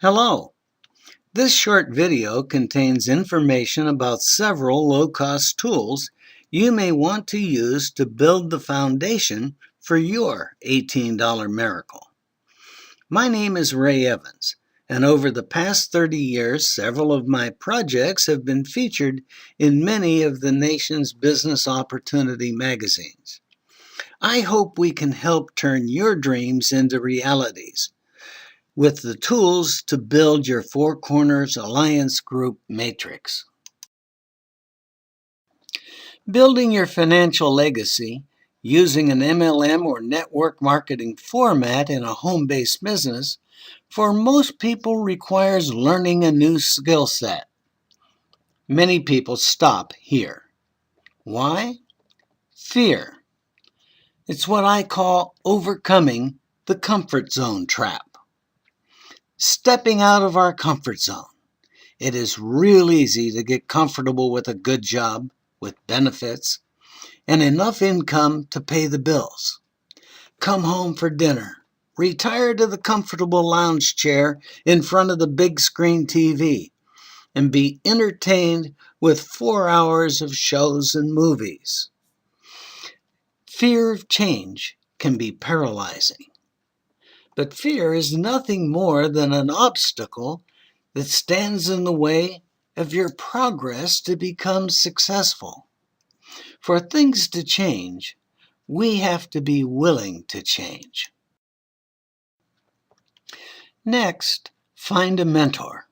Hello. This short video contains information about several low-cost tools you may want to use to build the foundation for your $18 miracle. My name is Ray Evans, and over the past 30 years, several of my projects have been featured in many of the nation's business opportunity magazines. I hope we can help turn your dreams into realities with the tools to build your Four Corners Alliance Group matrix. Building your financial legacy using an MLM or network marketing format in a home-based business for most people requires learning a new skill set. Many people stop here. Why? Fear. It's what I call overcoming the comfort zone trap. Stepping out of our comfort zone. It is real easy to get comfortable with a good job, with benefits, and enough income to pay the bills. Come home for dinner, retire to the comfortable lounge chair in front of the big screen TV, and be entertained with 4 hours of shows and movies. Fear of change can be paralyzing. But fear is nothing more than an obstacle that stands in the way of your progress to become successful. For things to change, we have to be willing to change. Next, find a mentor.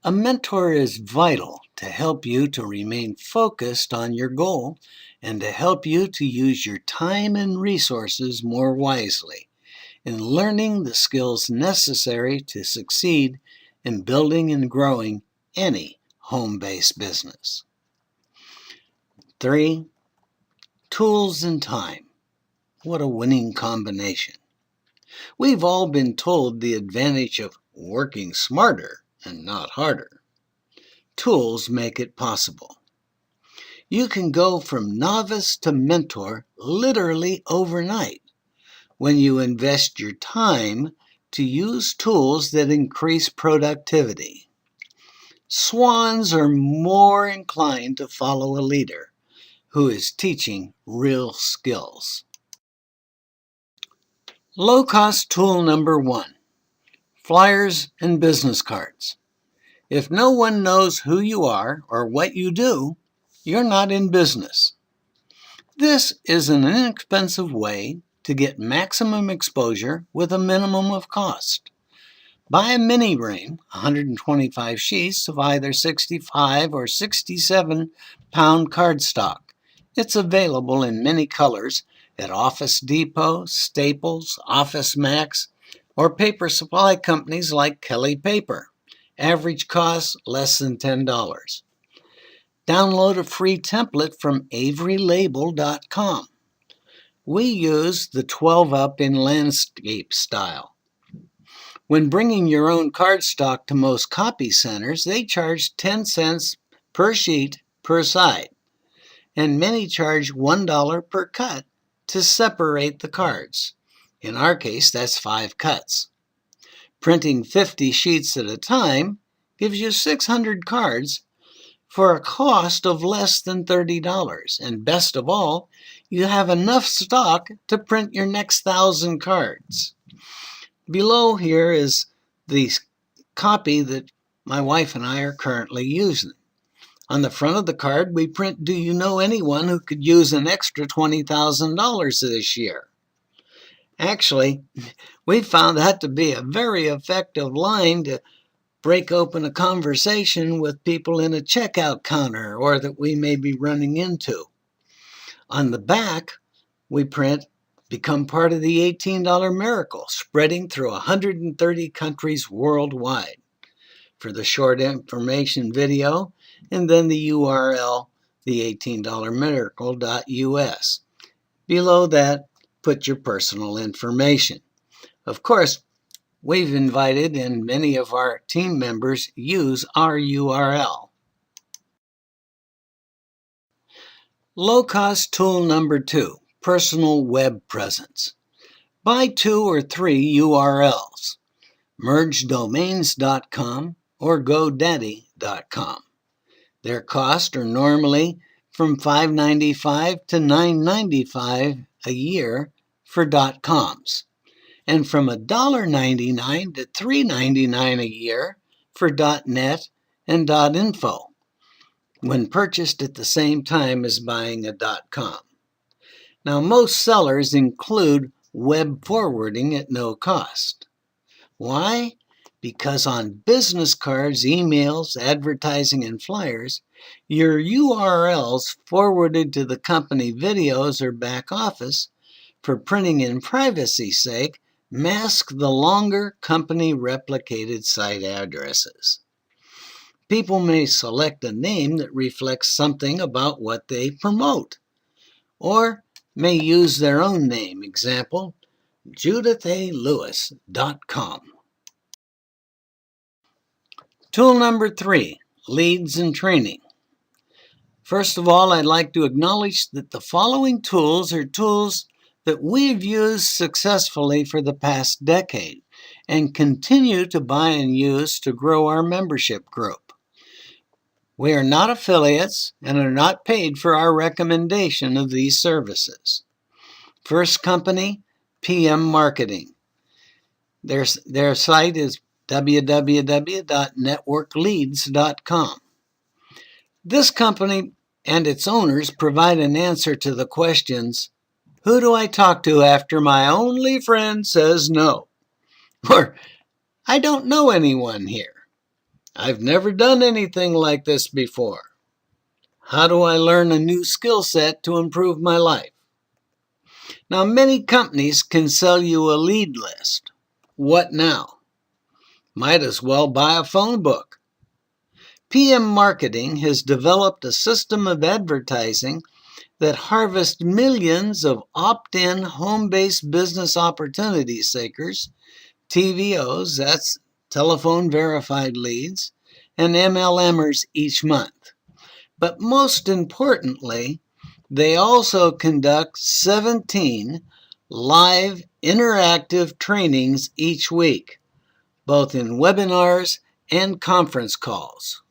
A mentor is vital to help you to remain focused on your goal and to help you to use your time and resources more wisely in learning the skills necessary to succeed in building and growing any home-based business. 3. Tools and time. What a winning combination. We've all been told the advantage of working smarter and not harder. Tools make it possible. You can go from novice to mentor literally overnight when you invest your time to use tools that increase productivity. Swans are more inclined to follow a leader who is teaching real skills. Low-cost tool number 1, flyers and business cards. If no one knows who you are or what you do, you're not in business. This is an inexpensive way to get maximum exposure with a minimum of cost. Buy a mini ream, 125 sheets of either 65 or 67 pound cardstock. It's available in many colors at Office Depot, Staples, Office Max, or paper supply companies like Kelly Paper. Average cost less than $10. Download a free template from averylabel.com. We use the 12-up in landscape style. When bringing your own cardstock to most copy centers, they charge 10 cents per sheet per side, and many charge $1 per cut to separate the cards. In our case, that's 5 cuts. Printing 50 sheets at a time gives you 600 cards for a cost of less than $30. And best of all, you have enough stock to print your next 1,000 cards. Below here is the copy that my wife and I are currently using. On the front of the card, we print, "Do you know anyone who could use an extra $20,000 this year?" Actually, we found that to be a very effective line to break open a conversation with people in a checkout counter or that we may be running into. On the back, we print, "Become part of the $18 miracle, spreading through 130 countries worldwide," for the short information video, and then the URL, the18dollarmiracle.us. Below that, put your personal information. Of course, we've invited and many of our team members use our URL. Low-cost tool number 2, personal web presence. Buy 2 or 3 URLs. mergedomains.com, or GoDaddy.com. Their costs are normally from $5.95 to $9.95 a year for .coms, and from $1.99 to $3.99 a year for .net and .info, when purchased at the same time as buying a .com. Now, most sellers include web forwarding at no cost. Why? Because on business cards, emails, advertising, and flyers, your URLs forwarded to the company videos or back office for printing and privacy's sake mask the longer company replicated site addresses. People may select a name that reflects something about what they promote, or may use their own name, example, JudithALewis.com. Tool number 3, leads and training. First of all, I'd like to acknowledge that the following tools are tools that we've used successfully for the past decade and continue to buy and use to grow our membership group. We are not affiliates and are not paid for our recommendation of these services. First company, PM Marketing. Their site is www.networkleads.com. This company and its owners provide an answer to the questions, who do I talk to after my only friend says no? Or, I don't know anyone here. I've never done anything like this before. How do I learn a new skill set to improve my life? Now, many companies can sell you a lead list. What now? Might as well buy a phone book. PM Marketing has developed a system of advertising that harvests millions of opt-in home-based business opportunity seekers, TVOs, that's telephone verified leads, and MLMers each month. But most importantly, they also conduct 17 live interactive trainings each week, both in webinars and conference calls.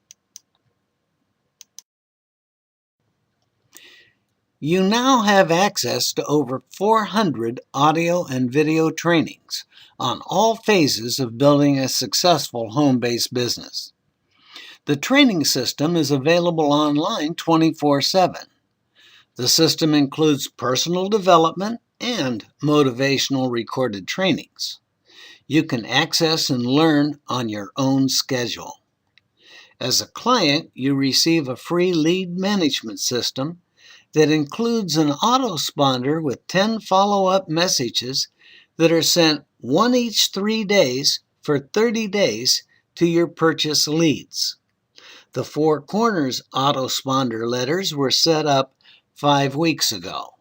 You now have access to over 400 audio and video trainings on all phases of building a successful home-based business. The training system is available online 24/7. The system includes personal development and motivational recorded trainings. You can access and learn on your own schedule. As a client, you receive a free lead management system that includes an autoresponder with 10 follow-up messages that are sent one each 3 days for 30 days to your purchase leads. The Four Corners autoresponder letters were set up 5 weeks ago.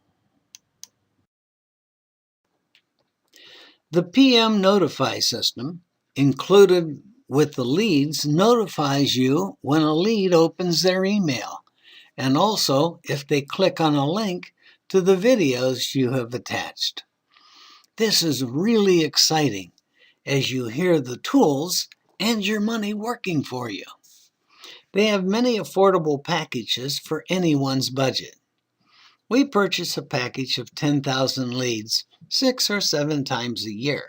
The PM Notify system, included with the leads, notifies you when a lead opens their email, and also if they click on a link to the videos you have attached. This is really exciting as you hear the tools and your money working for you. They have many affordable packages for anyone's budget. We purchase a package of 10,000 leads 6 or 7 times a year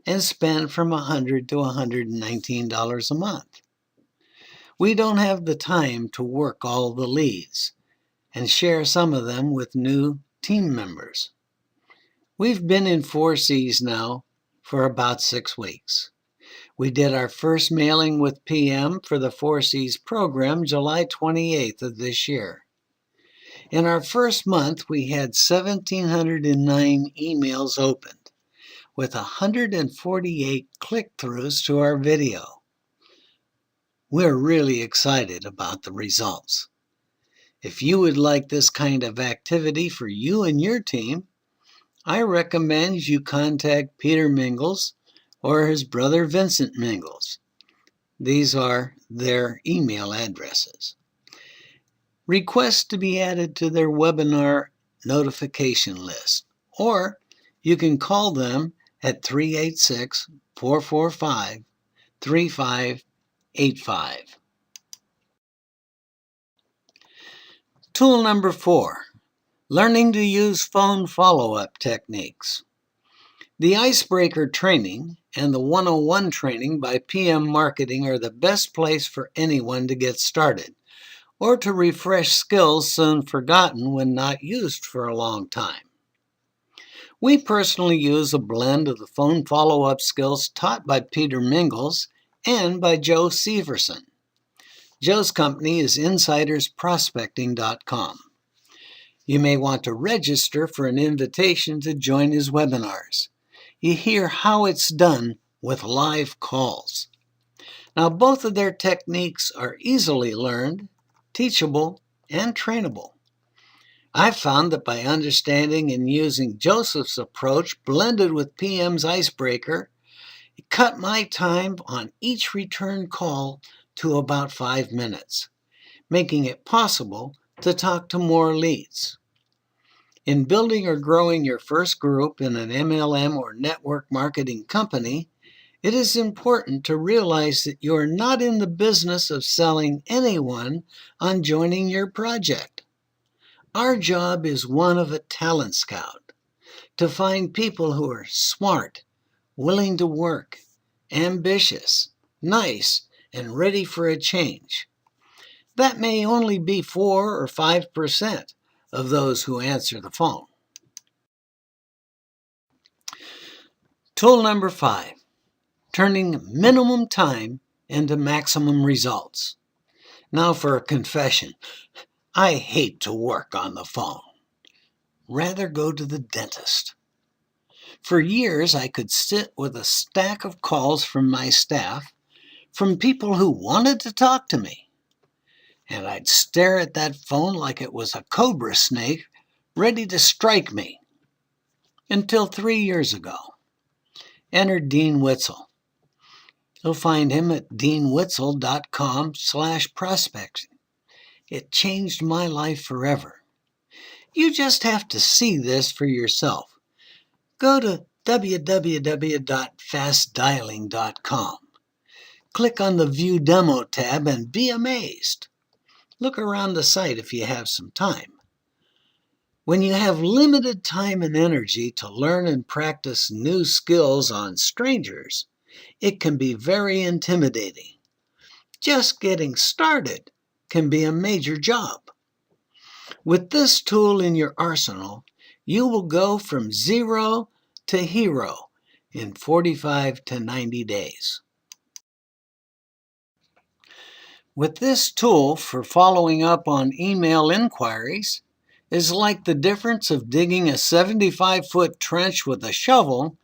and spend from $100 to $119 a month. We don't have the time to work all the leads and share some of them with new team members. We've been in 4Cs now for about 6 weeks. We did our first mailing with PM for the 4Cs program July 28th of this year. In our first month, we had 1,709 emails opened, with 148 click-throughs to our video. We're really excited about the results. If you would like this kind of activity for you and your team, I recommend you contact Peter Mingles or his brother Vincent Mingles. These are their email addresses. Request to be added to their webinar notification list, or you can call them at 386-445-3585. Tool number 4, learning to use phone follow-up techniques. The Icebreaker training and the 101 training by PM Marketing are the best place for anyone to get started, or to refresh skills soon forgotten when not used for a long time. We personally use a blend of the phone follow-up skills taught by Peter Mingles and by Joe Severson. Joe's company is insidersprospecting.com. You may want to register for an invitation to join his webinars. You hear how it's done with live calls. Now, both of their techniques are easily learned, teachable, and trainable. I've found that by understanding and using Joseph's approach blended with PM's Icebreaker, it cut my time on each return call to about 5 minutes, making it possible to talk to more leads. In building or growing your first group in an MLM or network marketing company, it is important to realize that you are not in the business of selling anyone on joining your project. Our job is one of a talent scout, to find people who are smart, willing to work, ambitious, nice, and ready for a change. That may only be 4 or 5% of those who answer the phone. Tool number 5, turning minimum time into maximum results. Now for a confession. I hate to work on the phone. Rather go to the dentist. For years, I could sit with a stack of calls from my staff, from people who wanted to talk to me. And I'd stare at that phone like it was a cobra snake ready to strike me. Until 3 years ago. Enter Dean Witzel. You'll find him at deanwitzel.com/prospecting. It changed my life forever. You just have to see this for yourself. Go to www.fastdialing.com. Click on the View Demo tab and be amazed. Look around the site if you have some time. When you have limited time and energy to learn and practice new skills on strangers, it can be very intimidating. Just getting started can be a major job. With this tool in your arsenal, you will go from zero to hero in 45 to 90 days. With this tool for following up on email inquiries is like the difference of digging a 75-foot trench with a shovel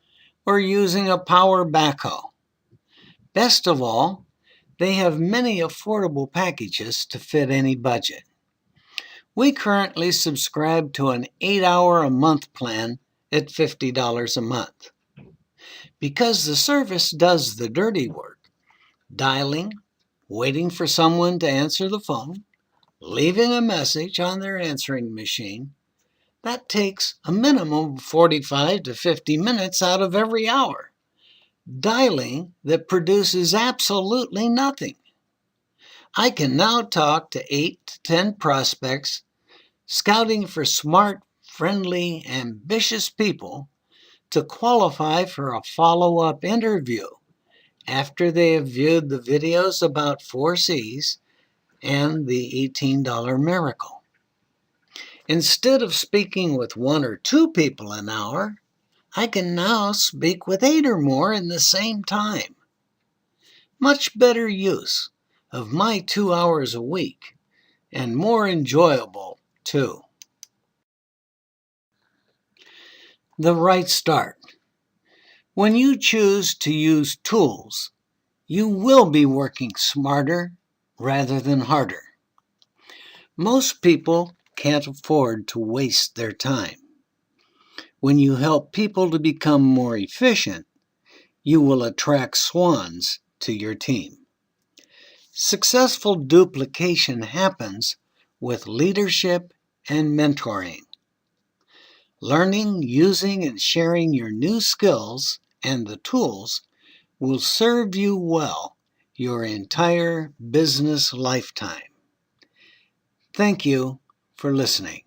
or using a power backhoe. Best of all, they have many affordable packages to fit any budget. We currently subscribe to an 8-hour-a-month plan at $50 a month. Because the service does the dirty work, dialing, waiting for someone to answer the phone, leaving a message on their answering machine, that takes a minimum of 45 to 50 minutes out of every hour. Dialing that produces absolutely nothing. I can now talk to 8 to 10 prospects, scouting for smart, friendly, ambitious people to qualify for a follow-up interview after they have viewed the videos about 4 C's and the $18 miracle. Instead of speaking with 1 or 2 people an hour, I can now speak with 8 or more in the same time. Much better use of my 2 hours a week, and more enjoyable too. The right start. When you choose to use tools, you will be working smarter rather than harder. Most people can't afford to waste their time. When you help people to become more efficient, you will attract swans to your team. Successful duplication happens with leadership and mentoring. Learning, using, and sharing your new skills and the tools will serve you well your entire business lifetime. Thank you for listening.